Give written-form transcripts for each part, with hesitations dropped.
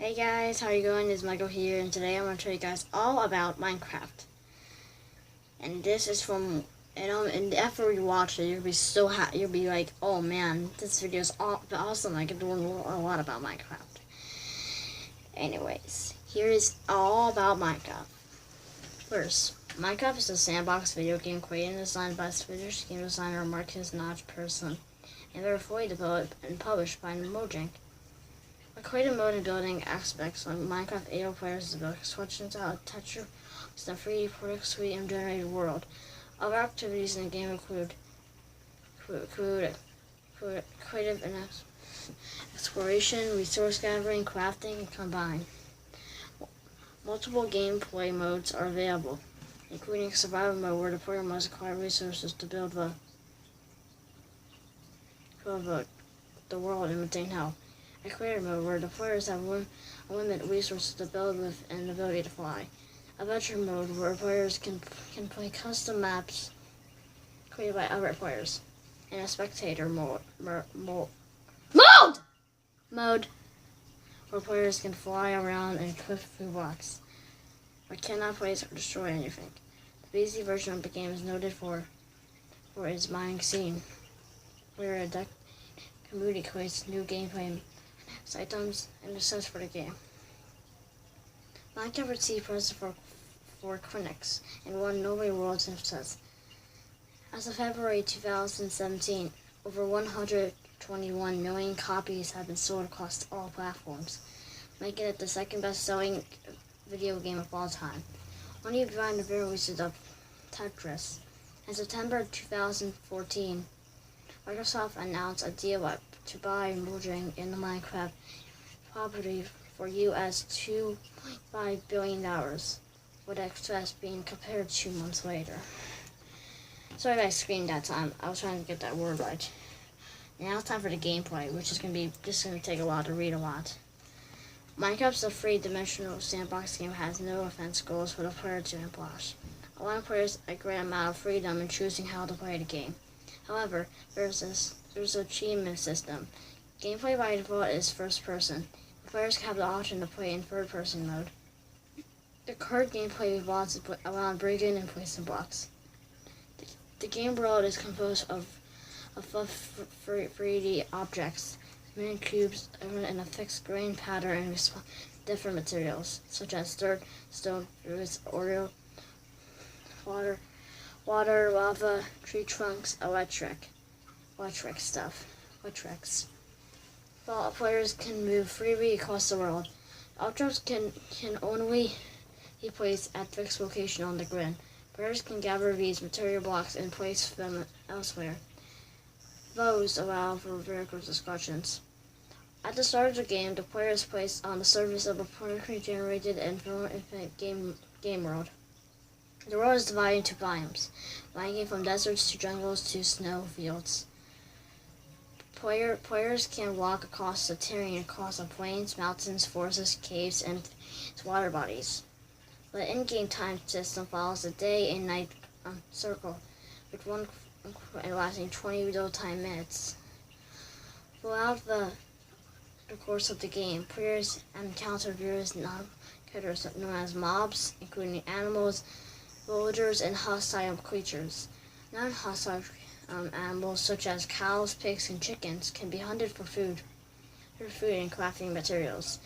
Hey guys, how are you going? It's Michael here, and today I'm going to tell you guys all about Minecraft. And this is from, and after you watch it, you'll be so happy. You'll be like, oh man, this video is awesome. I can learn a lot about Minecraft. Anyways, here is all about Minecraft. First, Minecraft is a sandbox video game created and designed by Swedish game designer Marcus Notch Persson, and they're fully developed and published by Mojang. A creative mode and building aspects on Minecraft able players to build constructions out of texture the 3D product suite and generated world. Other activities in the game include creative and exploration, resource gathering, crafting, and combine. Multiple gameplay modes are available, including survival mode where the player must acquire resources to build the world and maintain health. A creative mode where the players have unlimited resources to build with and the ability to fly. Adventure mode where players can play custom maps created by other players. And a spectator mode where players can fly around and cliff through blocks, but cannot place or destroy anything. The PC version of the game is noted for its mining scene, where a community creates new gameplay items and the sets for the game. Minecraft received prizes for critics and won Nobel Awards and success. As of February 2017, over 121 million copies have been sold across all platforms, making it the second best-selling video game of all time, only behind the releases of Tetris. In September 2014, Microsoft announced a deal to buy Mojang in the Minecraft property for US $2.5 billion, with Express being compared 2 months later. Sorry if I screamed that time. I was trying to get that word right. Now it's time for the gameplay, which is going to take a while to read a lot. Minecraft's a three-dimensional sandbox game has no offense goals for the player to accomplish, allowing players a great amount of freedom in choosing how to play the game. However, there's an achievement system. Gameplay by default is first person. Players have the option to play in third person mode. The current gameplay revolves around breaking and placing blocks. The game world is composed of 3D objects, many cubes, and a fixed grain pattern and different materials, such as dirt, stone, roots, oil, water, lava, tree trunks, electrics. While players can move freely across the world, objects can only be placed at fixed location on the grid. Players can gather these material blocks and place them elsewhere. Those allow for vertical discussions. At the start of the game, the player is placed on the surface of a permanently generated and infinite game world. The world is divided into biomes, ranging from deserts to jungles to snow fields. Players can walk across the terrain across the plains, mountains, forests, caves, and water bodies. The in-game time system follows the day and night cycle, with one lasting 20 real-time minutes. Throughout the course of the game, players encounter various non-characters known as mobs, including animals, villagers, and hostile creatures. Non-hostile animals such as cows, pigs, and chickens can be hunted for food and crafting materials,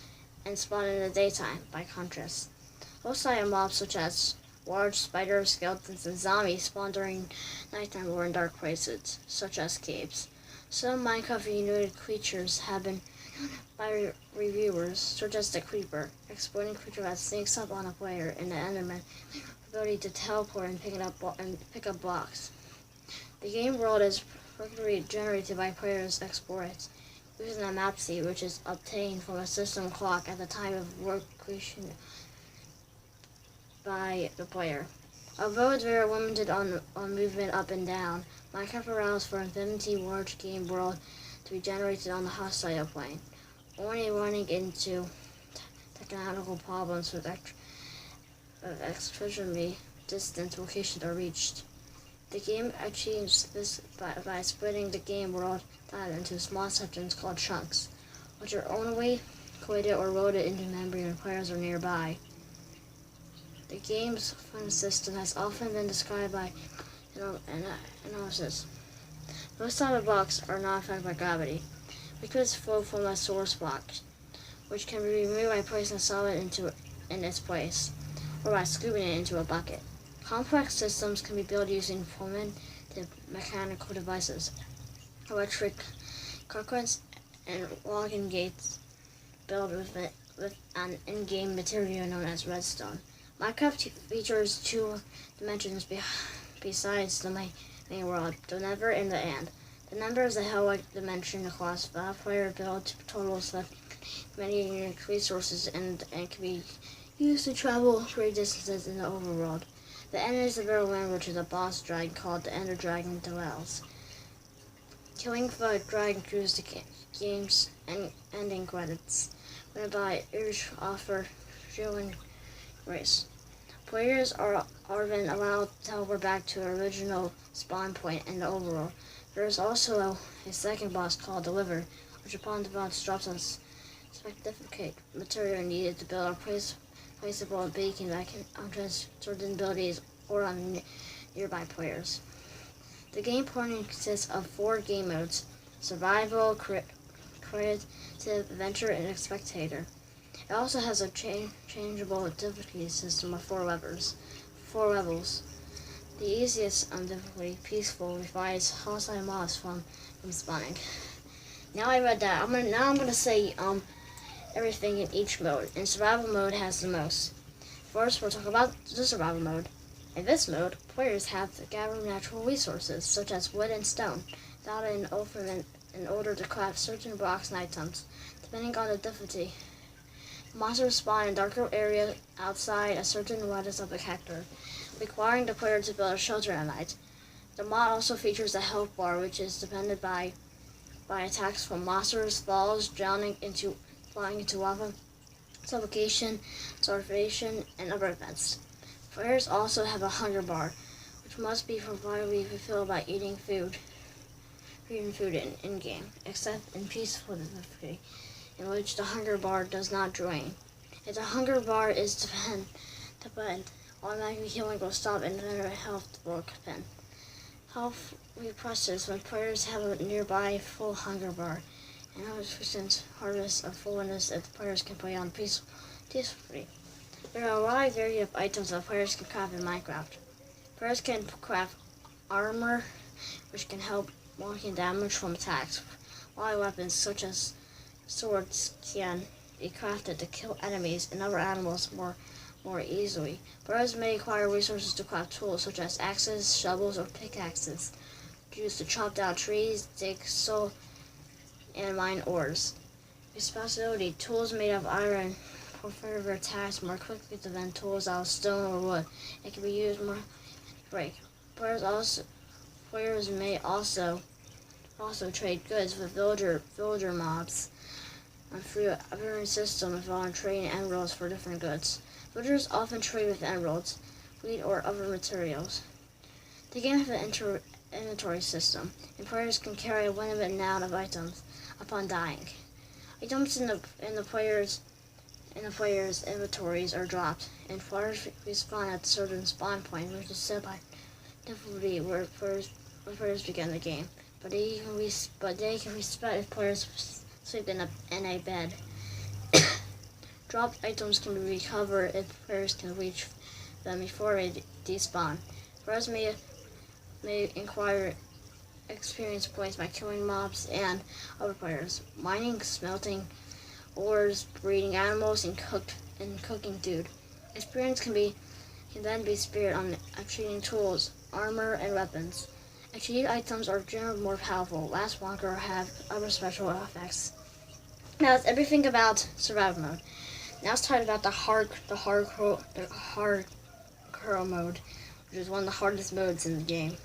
and spawn in the daytime. By contrast, hostile mobs such as large spiders, skeletons, and zombies spawn during nighttime or in dark places, such as caves. Some Minecraft-related creatures have been by reviewers, such as the Creeper, exploiting creature that sneaks up on a player, and the Enderman, ability to teleport and pick up blocks. The game world is regularly generated by players' exploits, using a map seed which is obtained from a system clock at the time of work creation by the player. Although it's very limited on movement up and down, Minecraft allows for infinity large game world to be generated on the hostile plane, only running into technical problems with extremely distant locations are reached. The game achieves this by splitting the game world down into small sections called chunks, which are only collided or loaded into memory when players are nearby. The game's fun system has often been described by analysis. Most solid blocks are not affected by gravity. Liquids flow from a source block, which can be removed by placing a solid in its place, or by scooping it into a bucket. Complex systems can be built using permanent mechanical devices, electric currents, and locking gates built with an in-game material known as redstone. Minecraft features two dimensions besides the main world, the Nether and the End. The Nether is a hell-like dimension across the player built totals that many unique resources and can be used to travel great distances in the overworld. The End is the very land which is a boss dragon called the Ender Dragon dwells. Killing the dragon crews the game's ending credits, written by Urge Offer Jillian Grace. Players are then allowed to teleport back to their original spawn point in the overworld. There is also a second boss called the Liver, which upon defense drops a specific material needed to build a placeable beacon that can outrun certain abilities or on nearby players. The game porting consists of 4 game modes: Survival, Creative, Adventure, and Spectator. It also has a changeable difficulty system of 4 levels. The easiest difficulty, Peaceful, revives hostile mobs from spawning. Now I read that, I'm gonna say everything in each mode. And survival mode has the most. First, we'll talk about the survival mode. In this mode, players have to gather natural resources such as wood and stone, without an ornament in order to craft certain blocks and items, depending on the difficulty. Monsters spawn in darker areas outside a certain radius of the character, requiring the player to build a shelter at night. The mod also features a health bar, which is dependent by attacks from monsters, falls, drowning, flying into lava, suffocation, starvation, and other events. Players also have a hunger bar, which must be provided fulfilled by eating food in-game, except in Peaceful difficulty, in which the hunger bar does not drain. If the hunger bar is dependent, automatically healing will stop and another health will depend. Health represses when players have a nearby full hunger bar, and 100% harvest of fullness if the players can play on Peaceful difficulty. There are a wide variety of items that players can craft in Minecraft. Players can craft armor, which can help blocking damage from attacks, while weapons such as swords can be crafted to kill enemies and other animals more easily. Players may acquire resources to craft tools such as axes, shovels, or pickaxes, used to chop down trees, dig soil, and mine ores. Responsibility: tools made of iron for further attacks more quickly than tools out of stone or wood. It can be used more to break. Players may also trade goods with villager mobs through a varying system involving trading emeralds for different goods. Villagers often trade with emeralds, wheat, or other materials. The game has an inventory system, and players can carry a limited amount of items upon dying. Items in the players' inventories are dropped, and players respawn at a certain spawn point, which is set by difficulty where players begin the game. But they can respawn if players sleep in a bed. Dropped items can be recovered if players can reach them before they despawn. Players may acquire experience points by killing mobs and other players, mining, smelting ores, breeding animals, and cooking food. Experience can then be spent on achieving tools, armor, and weapons. Achieved items are generally more powerful, last longer, or have other special effects. Now that's everything about survival mode. Now let's talk about the hardcore mode, which is one of the hardest modes in the game.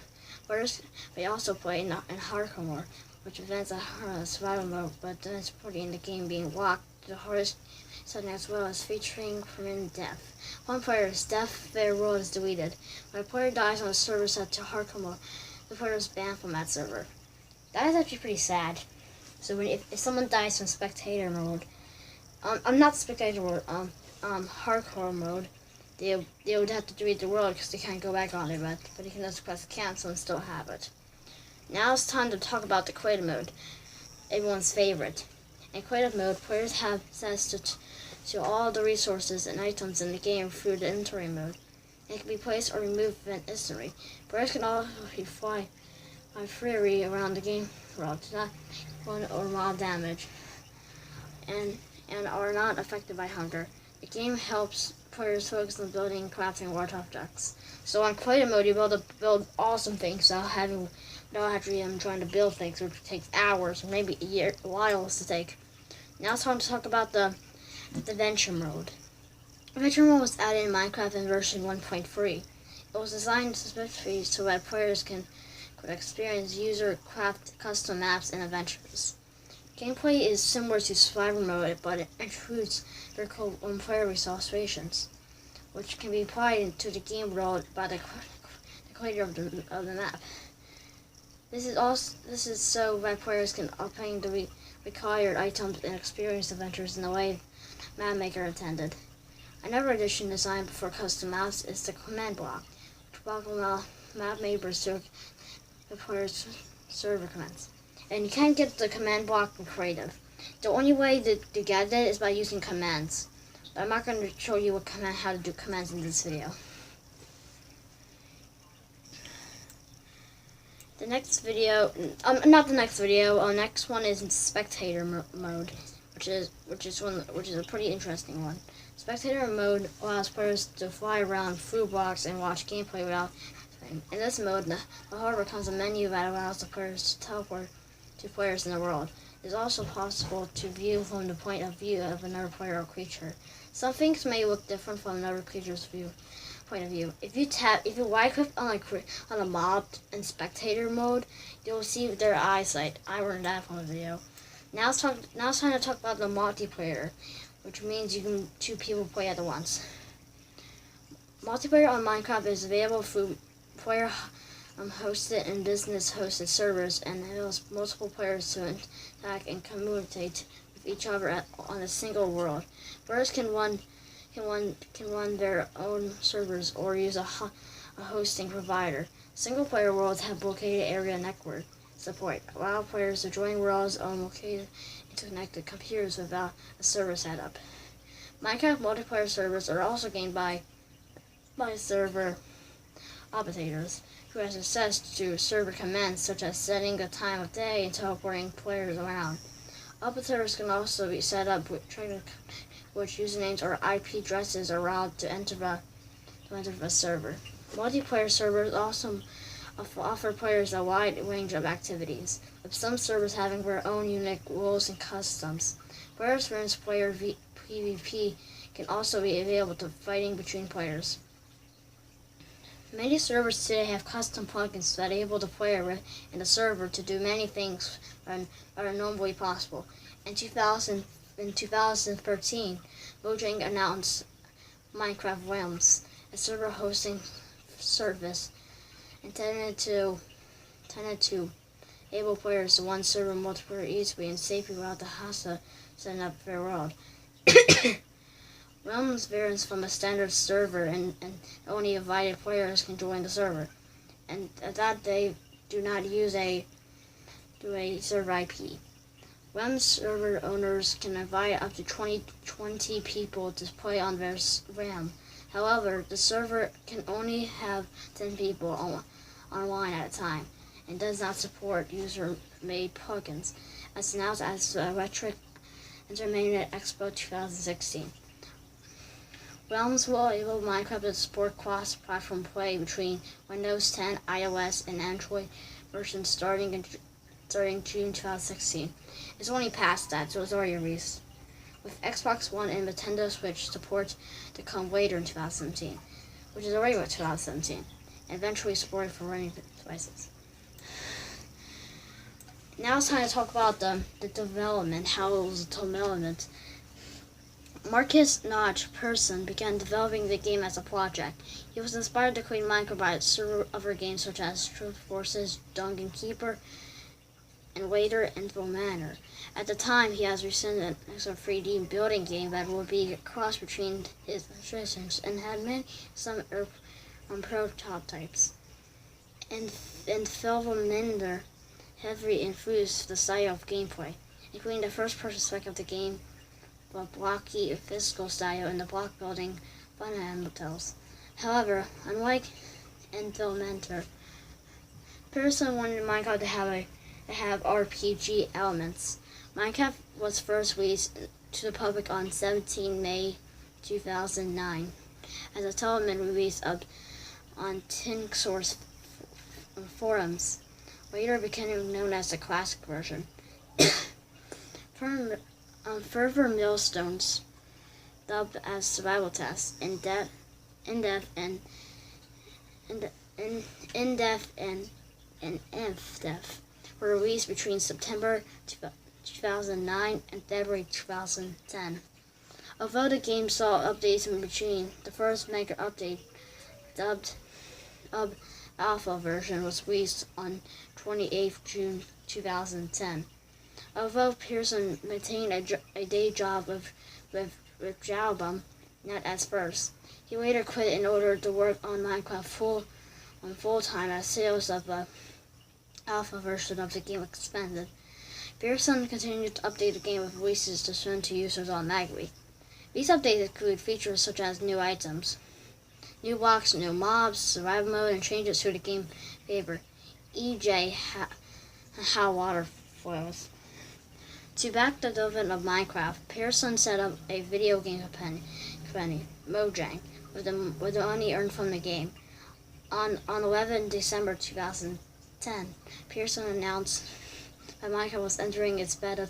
Players may also play in hardcore mode, which prevents a survival mode, but then supporting the game being locked to the hardest setting as well as featuring permanent death. One player's death, their world is deleted. When a player dies on a server set to hardcore mode, the player is banned from that server. That is actually pretty sad. So if someone dies from spectator mode, I'm not spectator mode. Hardcore mode. They would have to delete the world because they can't go back on it, but you can just press cancel and still have it. Now it's time to talk about the creative mode, everyone's favorite. In creative mode, players have access to all the resources and items in the game through the inventory mode. It can be placed or removed instantly. Players can also fly freely around the game world to not one or mob damage, and are not affected by hunger. The game helps players focus on building, crafting, large objects. So on creative mode, you're able to build awesome things without having trying to build things, which takes hours or maybe a while to take. Now it's time to talk about the adventure mode. Adventure mode was added in Minecraft in version 1.3. It was designed specifically so that players could experience user-crafted custom maps and adventures. Gameplay is similar to survival mode, but it includes vertical player resources, which can be applied to the game world by the creator of the map. This is so that players can obtain the required items and experience adventures in the way map maker intended. Another addition designed for custom maps is the command block, which block allow map makers to the player's server commands. And you can't get the command block in creative. The only way to get it is by using commands. But I'm not going to show you how to do commands in this video. The next video, next one is in spectator mode, which is a pretty interesting one. Spectator mode allows players to fly around through blocks and watch gameplay without. In this mode, the harbor comes a menu that allows the players to teleport to players in the world. It is also possible to view from the point of view of another player or creature. Some things may look different from another creature's point of view. If you right click on a mob in spectator mode, you'll see their eyesight. I learned that from a video. Now it's time to talk about the multiplayer, which means two people play at once. Multiplayer on Minecraft is available through player hosted and business hosted servers, and allows multiple players to interact and communicate with each other on a single world. Players can run their own servers or use a hosting provider. Single player worlds have located area network support, allow players to join worlds on located interconnected computers without a server setup. Minecraft multiplayer servers are also gained by server operators who has access to server commands such as setting the time of day and teleporting players around. Operators can also be set up which usernames or IP addresses are allowed to enter the server. Multiplayer servers also offer players a wide range of activities, with some servers having their own unique rules and customs. Players versus player PvP can also be available to fighting between players. Many servers today have custom plugins that enable the player in the server to do many things that are normally possible. In 2013, Mojang announced Minecraft Realms, a server hosting service intended to enable players to one server multiplayer easily and safely without the hassle setting up their world. Realms varies from a standard server, and only invited players can join the server, and that they do not use a server IP. Realms server owners can invite up to 20 people to play on their RAM. However, the server can only have 10 people online at a time, and does not support user-made plugins, as announced at the Electric Internet Expo 2016. Realms will enable Minecraft to support cross-platform play between Windows 10, iOS, and Android versions starting June 2016. It's only past that, so it's already released. With Xbox One and Nintendo Switch support to come later in 2017, which is already with 2017, and eventually supported for running devices. Now it's time to talk about the development, how it was development. Marcus Notch Persson began developing the game as a project. He was inspired to create Minecraft by several other games such as Truth Forces, Dungeon Keeper, and later Enfield Manor. At the time, he has rescinded a 3D building game that would be a cross between his illustrations and had made some prototypes. And Enfield heavily influenced the style of gameplay, including the first-person perspective of the game, the blocky physical style, and the block-building fundamentals. However, unlike Enfield Mentor, Pearson wanted Minecraft to have RPG elements. Minecraft was first released to the public on 17 May 2009 as a development release on TinkSource forums, later becoming known as the classic version. Further milestones, dubbed as survival tests, in-depth and inf-depth, were released between September 2009 and February 2010. Although the game saw updates in between, the first mega update, dubbed Alpha version, was released on 28 June 2010. Although Pearson maintained a day job with Jawbone, not at first, he later quit in order to work on Minecraft full-time as sales of the alpha version of the game expanded. Pearson continued to update the game with releases to send to users automatically. These updates include features such as new items, new blocks, new mobs, survival mode, and changes to the game favor, e.g. how water flows. To back the development of Minecraft, Pearson set up a video game company, Mojang, with the money earned from the game. On 11 December 2010, Pearson announced that Minecraft was entering its beta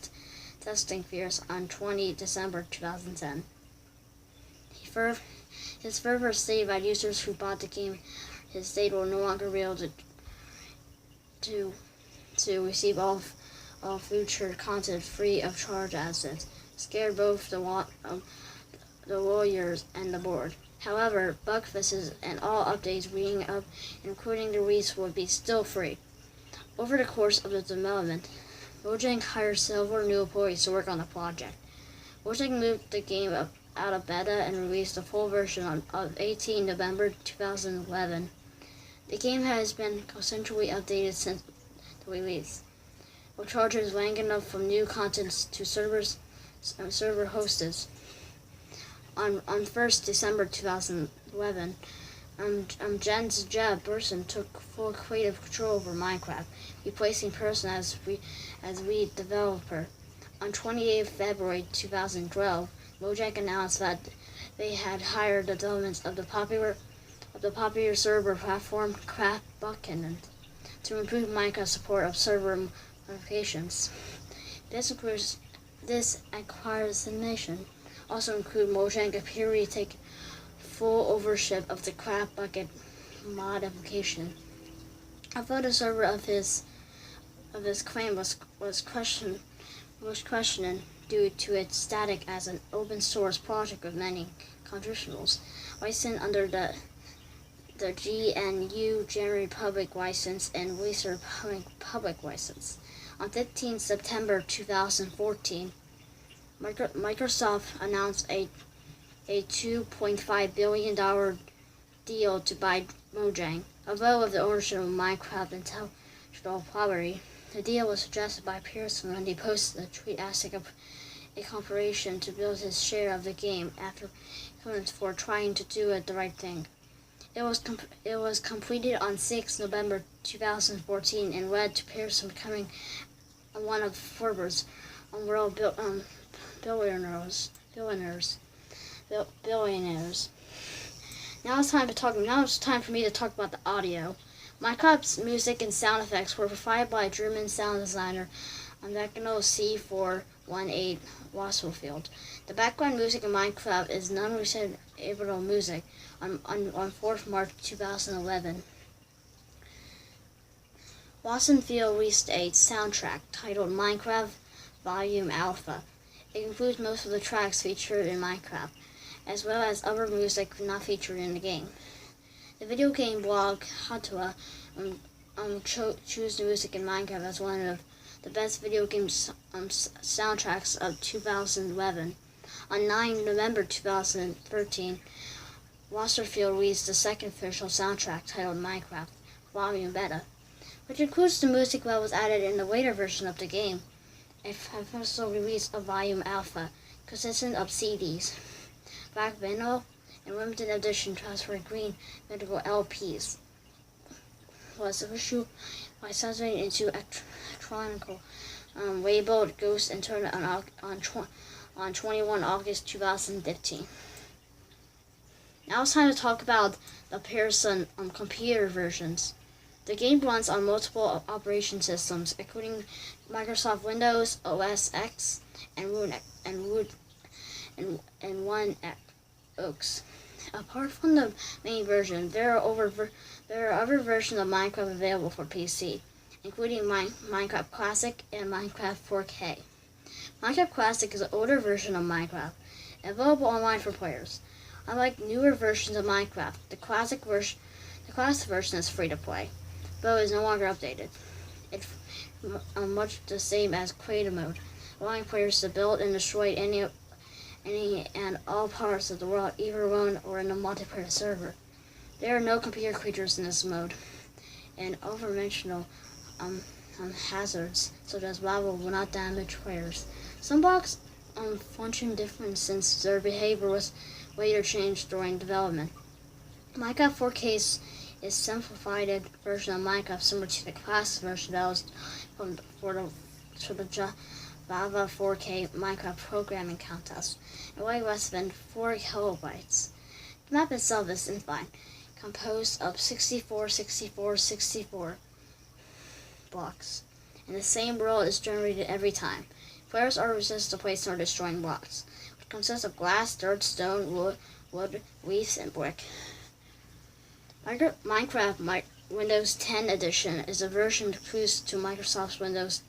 testing phase on 20 December 2010. His further stated that users who bought the game his state will no longer be able to receive all future content free of charge, as it scared both the lawyers and the board. However, bug fixes and all updates leading up, including the release, would be still free. Over the course of the development, Mojang hired several new employees to work on the project. Mojang moved the game out of beta and released the full version on 18 November 2011. The game has been constantly updated since the release, with charges ranging up from new content to server hosts. On 1st December 2011, Jens Jeb Burson took full creative control over Minecraft, replacing Pearson as lead developer. On 28 February 2012, Mojang announced that they had hired the development of the popular server platform Craft Bucket to improve Minecraft's support of server modifications. This acquisition also include Mojang appearing to take full ownership of the Craft Bucket modification. Although the server of his claim was questioned due to its status as an open source project with many contributions, licensed under the GNU General Public License and Research Public License. On 15 September 2014, Microsoft announced a $2.5 billion deal to buy Mojang. Although of the ownership of Minecraft intellectual property, the deal was suggested by Pearson when he posted a tweet asking a corporation to build his share of the game after comments for trying to do it the right thing. It was completed on 6 November 2014 and led to Pearson becoming one of Forbes world billionaires. Now it's time for me to talk about the audio. Minecraft's music and sound effects were provided by German sound designer Mechano C418 Wasselfield. The background music in Minecraft is non-retrievable music on 4th March 2011. Wassenfield released a soundtrack titled Minecraft Volume Alpha. It includes most of the tracks featured in Minecraft, as well as other music not featured in the game. The video game blog Hatua chose the music in Minecraft as one of the best video game soundtracks of 2011. On 9 November 2013, Wasserfield released the second official soundtrack titled Minecraft Volume Beta, which includes the music that was added in the later version of the game. It also released a Volume Alpha, consisting of CDs, black vinyl, and limited edition transparent green medical LPs. Was issued by Saturday into electronical labeled Ghost Internet on 21 August 2015. Now it's time to talk about the Pearson computer versions. The game runs on multiple operation systems, including Microsoft Windows, OS X, and One X. Apart from the main version, there are other versions of Minecraft available for PC, including Minecraft Classic and Minecraft 4K. Minecraft Classic is an older version of Minecraft, available online for players. Unlike newer versions of Minecraft, the classic version is free to play, though it is no longer updated. It's much the same as creative mode, allowing players to build and destroy any and all parts of the world, either alone or in a multiplayer server. There are no computer creatures in this mode, and overdimensional hazards such as lava will not damage players. Some blocks function different since their behavior was later changed during development. Minecraft 4K is a simplified version of Minecraft similar to the classic version that was for the Java 4K Minecraft programming contest, and weighs less than 4 kilobytes. The map itself is infinite, composed of 64 blocks, and the same world is generated every time. Players are resistant to placing or destroying blocks, which consists of glass, dirt, stone, wood, leaves, and brick. Minecraft Windows 10 Edition is a version close to Microsoft's Windows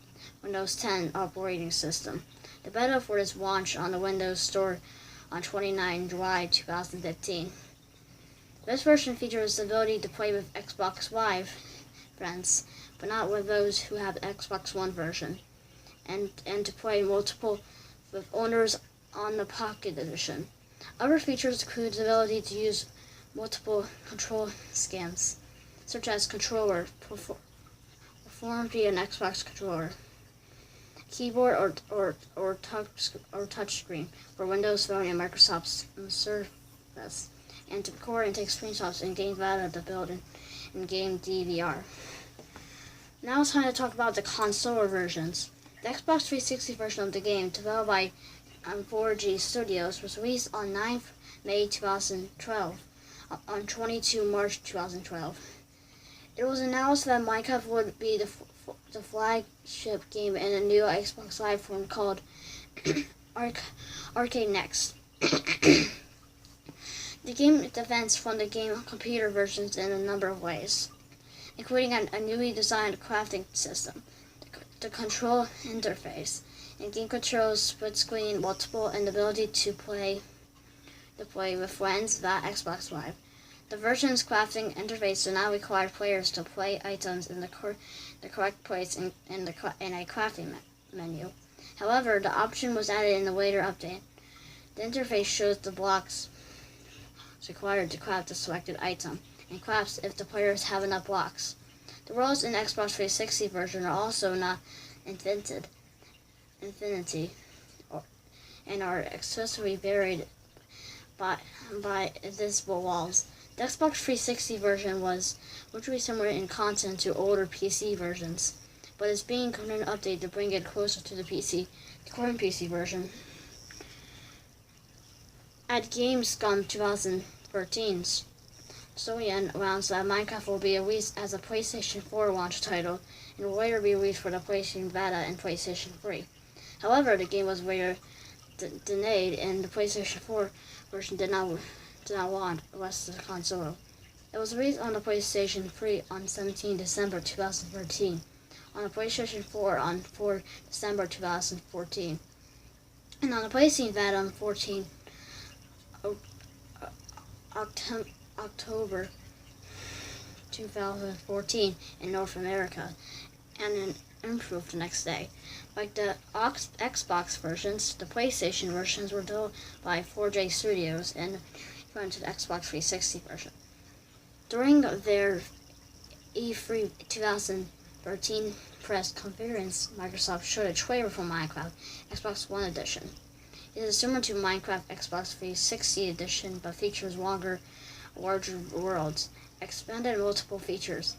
10 operating system. The beta for this launched on the Windows Store on 29 July 2015. This version features the ability to play with Xbox Live friends, but not with those who have the Xbox One version, and to play multiple with owners on the Pocket Edition. Other features include the ability to use multiple control schemes, such as controller, performed via an Xbox controller, keyboard or touch screen for Windows Phone and Microsoft's Surface, and to record and take screenshots and gain data to build in game DVR. Now it's time to talk about the console versions. The Xbox 360 version of the game, developed by 4G Studios, was released on 9 May 2012, on 22 March 2012. It was announced that Minecraft would be the flagship game in a new Xbox Live phone called Arcade Next. The game defends from the game computer versions in a number of ways, including a newly designed crafting system, the control interface, and game controls, split screen, multiple, and the ability to play with friends via Xbox Live. The version's crafting interface does not require players to play items in the correct place in a crafting menu. However, the option was added in a later update. The interface shows the blocks required to craft the selected item, and crafts if the players have enough blocks. The worlds in Xbox 360 version are also not infinity, and are excessively varied by invisible walls. The Xbox 360 version was virtually similar in content to older PC versions, but is being currently updated to bring it closer to the current PC version. At Gamescom 2013, Sony announced that Minecraft will be released as a PlayStation 4 launch title and will later be released for the PlayStation Vita and PlayStation 3. However, the game was later delayed, and the PlayStation 4 version did not launch unless the console. It was released on the PlayStation 3 on 17 December 2013, on the PlayStation 4 on 4 December 2014, and on the PlayStation Vita on 14 October 2014 in North America, and improved the next day. Like the Xbox versions, the PlayStation versions were developed by 4J Studios and went to the Xbox 360 version. During their E3 2013 press conference, Microsoft showed a trailer for Minecraft Xbox One Edition. It is similar to Minecraft Xbox 360 Edition, but features longer, larger worlds, expanded multiple features,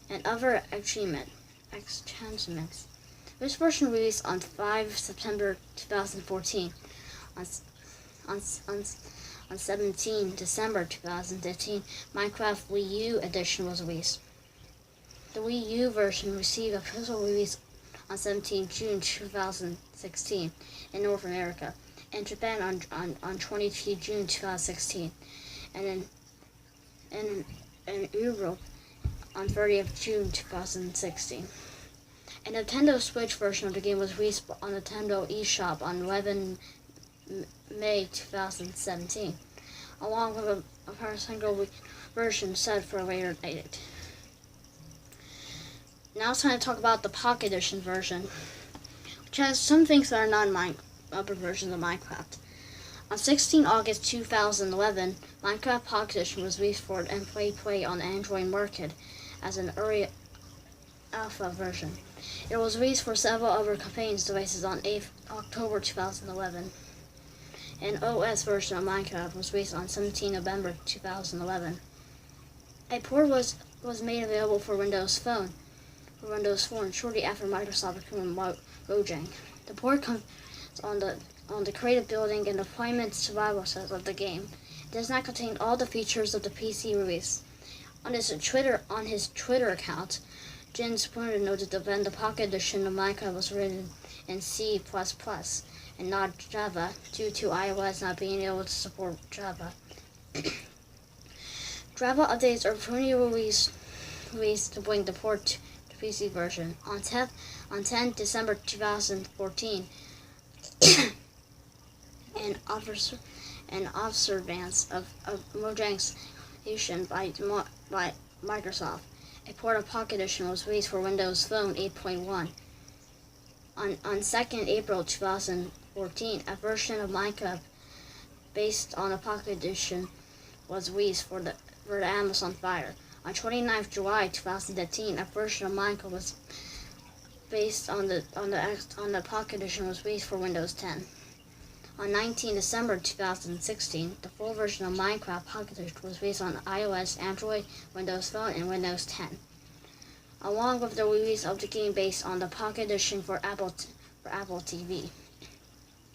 and other enhancements. This version released on 5 September 2014. On 17 December 2015, Minecraft Wii U Edition was released. The Wii U version received official release on 17 June 2016 in North America, and Japan on 22 June 2016, and in Europe on 30th June 2016. A Nintendo Switch version of the game was released on Nintendo eShop on 11 May 2017, along with a single version set for a later date. Now it's time to talk about the Pocket Edition version, which has some things that are not in other versions of Minecraft. On 16 August 2011, Minecraft Pocket Edition was released for and play on the Android market as an early alpha version. It was released for several other companies' devices on 8 October 2011. An OS version of Minecraft was released on 17 November 2011. A port was made available for Windows Phone shortly after Microsoft acquired Mojang. The port comes on the creative building and deployment survival set of the game. It does not contain all the features of the PC release. On his Twitter account, Jen Splinter noted that the Pocket Edition of Minecraft was written in C++ and not Java due to iOS not being able to support Java. Java updates are currently released to bring the port to the PC version. On 10 December 2014, an observance of Mojang's creation by Microsoft. A port of Pocket Edition was released for Windows Phone 8.1. On 2nd April 2014, a version of Minecraft based on a Pocket Edition was released for the Amazon Fire. On 29th July 2015, a version of Minecraft was based on the Pocket Edition was released for Windows 10. On 19 December 2016, the full version of Minecraft Pocket Edition was released on iOS, Android, Windows Phone, and Windows 10, along with the release of the game based on the Pocket Edition for Apple TV.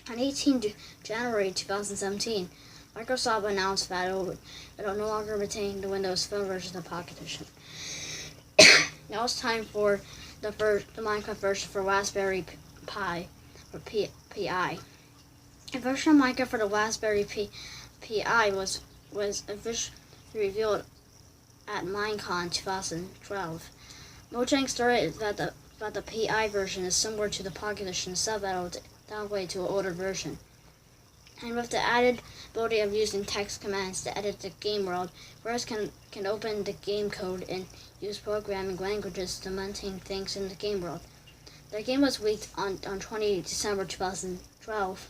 On 18 January 2017, Microsoft announced that it will no longer retain the Windows Phone version of Pocket Edition. Now it's time for the Minecraft version for Raspberry Pi, or Pi. A version of Minecraft for the Raspberry Pi was officially revealed at Minecon 2012. Mojang stated that the Pi version is similar to the Pocket Edition, so that it will downgrade to an older version. And with the added ability of using text commands to edit the game world, players can open the game code and use programming languages to maintain things in the game world. The game was leaked on 20 December 2012,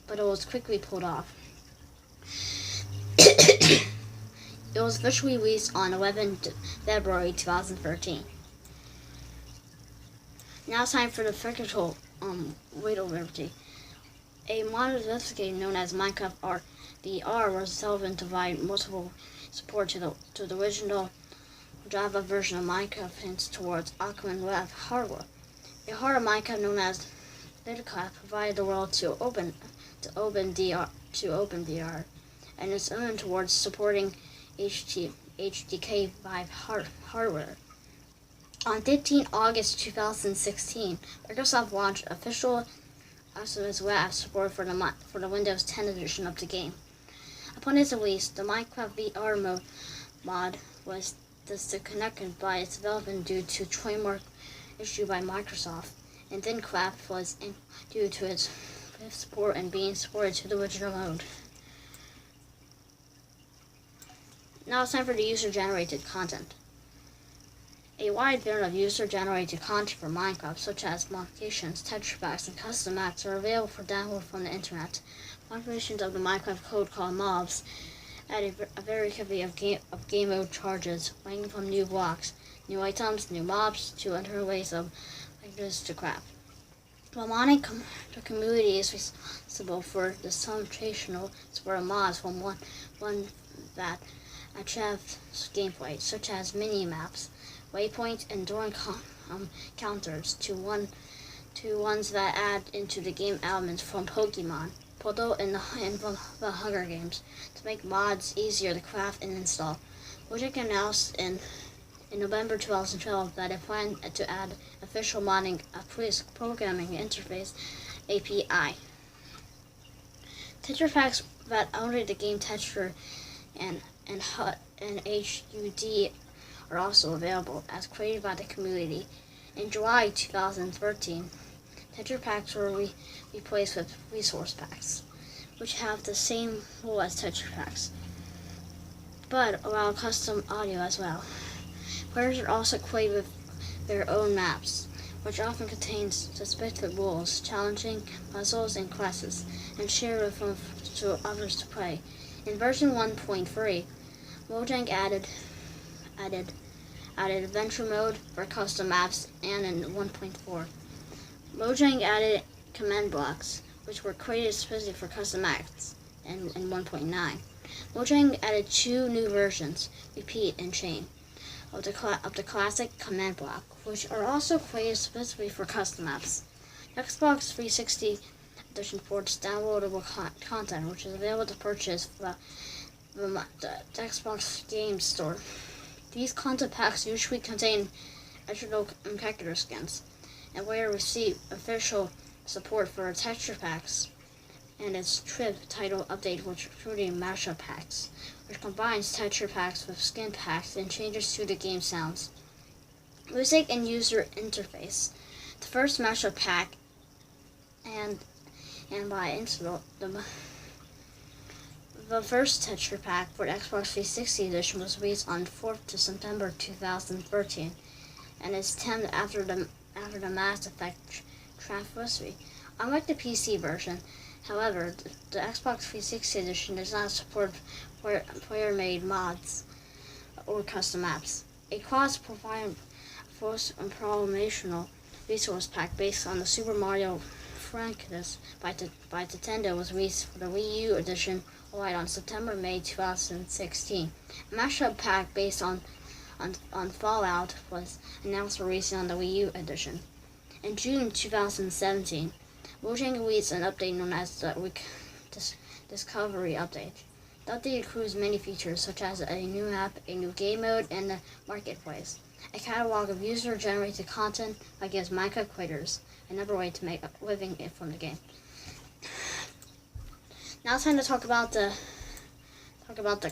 but it was quickly pulled off. It was officially released on 11 February 2013. Now it's time for the fictional Riddle Liberty. A monolithic game known as Minecraft R. The R was developed to provide multiple support to the original Java version of Minecraft, hints towards Ackman Web hardware. A hard of Minecraft known as Litcraft provided the world to OpenVR, and is open towards supporting HTK5 hardware. On 15 August 2016, Microsoft launched official SMS WAF support for the Windows 10 edition of the game. Upon its release, the Minecraft VR mod was disconnected by its development due to trademark issue by Microsoft, and Thinkraft was due to its support and being supported to the original mode. Now it's time for the user-generated content. A wide variety of user-generated content for Minecraft, such as modifications, texture packs, and custom maps, are available for download from the internet. Modifications of the Minecraft code called mobs add a variety of game mode charges, ranging from new blocks, new items, new mobs, to alternate ways of to craft. While modding the community is responsible for the summational support of mods from one that achieve gameplay, such as mini-maps, waypoints, and door counters, to ones that add into the game elements from Pokemon, Portal, and the Hunger Games, to make mods easier to craft and install. Mojang announced in November 2012 that it planned to add official modding programming interface API. Texture packs that update the game texture and HUD and HUD are also available as created by the community. In July 2013, texture packs were replaced with resource packs, which have the same rule as texture packs, but allow custom audio as well. Players are also equipped with their own maps, which often contains specific rules, challenging puzzles and classes, and share with them to others to play. In version 1.3, Mojang added adventure mode for custom maps, and in 1.4, Mojang added command blocks, which were created specifically for custom maps, and in 1.9. Mojang added two new versions, Repeat and Chain, of the classic command block, which are also created specifically for custom maps. Xbox 360 Edition ports downloadable content, which is available to purchase from the Xbox Game Store. These content packs usually contain additional character skins, and later receive official support for texture packs and its trip title update, which including mashup packs, which combines texture packs with skin packs and changes to the game sounds, music, and user interface. The first mashup pack and by install the first texture pack for the Xbox 360 edition was released on 4th to September 2013, and is timed after the Mass Effect anniversary. Unlike the PC version, however, the Xbox 360 edition does not support player-made mods or custom maps. A cross-promotional resource pack based on the Super Mario franchise by Nintendo was released for the Wii U edition on September-May 2016. A mashup pack based on Fallout was announced for release on the Wii U edition. In June 2017, Mojang released an update known as the Discovery Update. The update includes many features such as a new map, a new game mode, and a marketplace. A catalog of user-generated content that gives Minecraft creators another way to make a living from the game. Now it's time to talk about the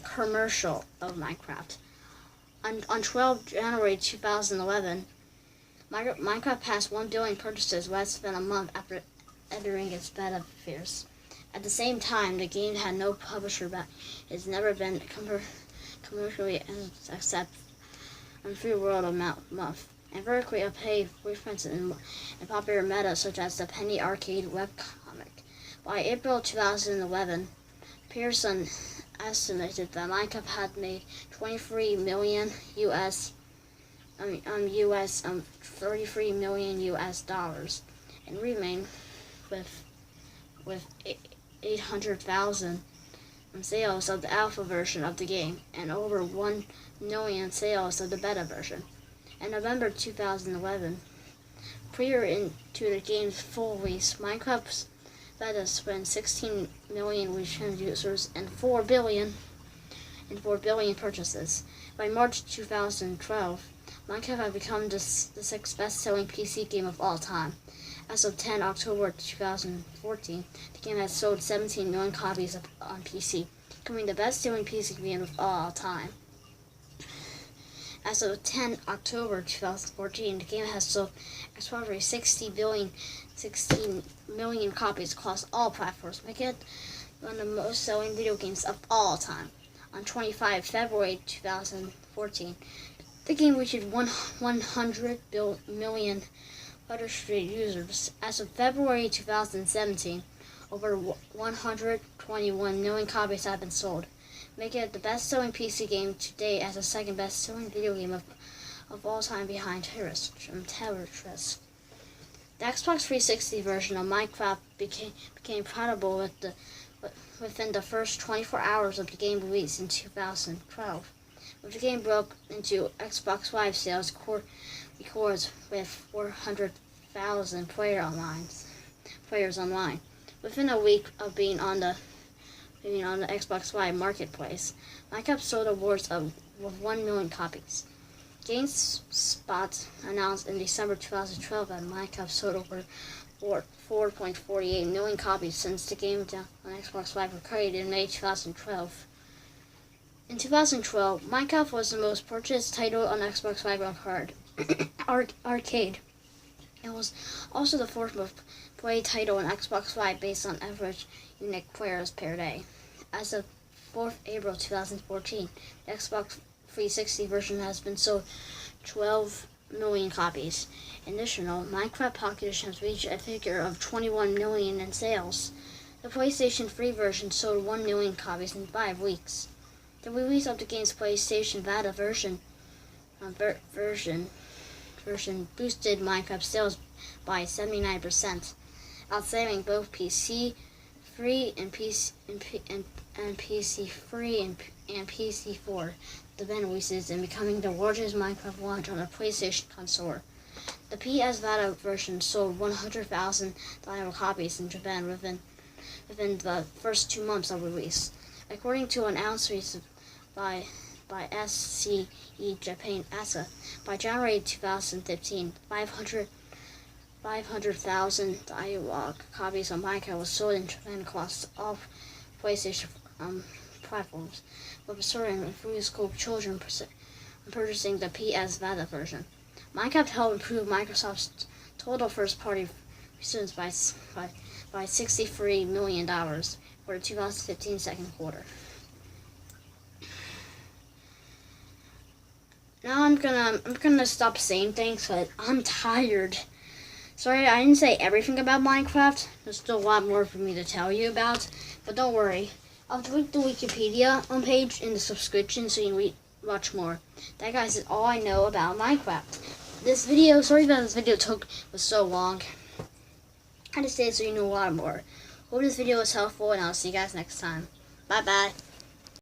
commercial of Minecraft. On 12 January 2011, Minecraft passed 1 billion purchases less than a month after entering its beta phase. At the same time, the game had no publisher but has never been commercially except on Free World of Month, and vertically paid references in popular meta such as the Penny Arcade webcomic. By April 2011, Pearson estimated that Minecraft had made $23 million $33 million and remained with 800,000 sales of the alpha version of the game and over 1 million sales of the beta version. In November 2011, prior to the game's full release, Minecraft's beta spent 16 million return users and 4 billion purchases. By March 2012, Minecraft had become the 6th best-selling PC game of all time. As of 10 October 2014, the game has sold 17 million copies on PC, becoming the best-selling PC game of all time. As of 10 October 2014, the game has sold approximately 16 million copies across all platforms, making it one of the most-selling video games of all time. On 25 February 2014, The game reached 100 million registered users. As of February 2017, over 121 million copies have been sold, making it the best-selling PC game to date as the second best-selling video game of all time behind Tetris. The Xbox 360 version of Minecraft became compatible within the first 24 hours of the game release in 2012. When the game broke into Xbox Live sales records with 400,000 players online. Within a week of being on the Xbox Live marketplace, Minecraft sold awards of 1 million copies. GameSpot announced in December 2012 that Minecraft sold over 4.48 million copies since the game on Xbox Live was created in May 2012. In 2012, Minecraft was the most purchased title on Xbox Live Arcade. It was also the fourth most played title on Xbox Live based on average unique players per day. As of 4th April 2014, the Xbox 360 version has been sold 12 million copies. In addition, Minecraft Pocket Edition has reached a figure of 21 million in sales. The PlayStation 3 version sold 1 million copies in 5 weeks. The release of the game's PlayStation Vita version boosted Minecraft sales by 79%, outselling both PC3 and PC4 event releases and becoming the largest Minecraft launch on a PlayStation console. The PS Vita version sold 100,000 copies in Japan within the first 2 months of release. According to an announcement by SCE Japan ASA, by January 2015, 500,000 dialogue copies of Minecraft was sold in Japan across all PlayStation platforms, with a certain enthusiastic children purchasing the PS Vita version. Minecraft helped improve Microsoft's total first-party revenues by $63 million for the 2015 second quarter. Now I'm gonna stop saying things, but I'm tired. Sorry, I didn't say everything about Minecraft. There's still a lot more for me to tell you about, but don't worry. I'll link the Wikipedia page in the subscription so you can watch more. That, guys, is all I know about Minecraft. Sorry that this video was so long. I just did it so you know a lot more. Hope this video was helpful, and I'll see you guys next time. Bye-bye.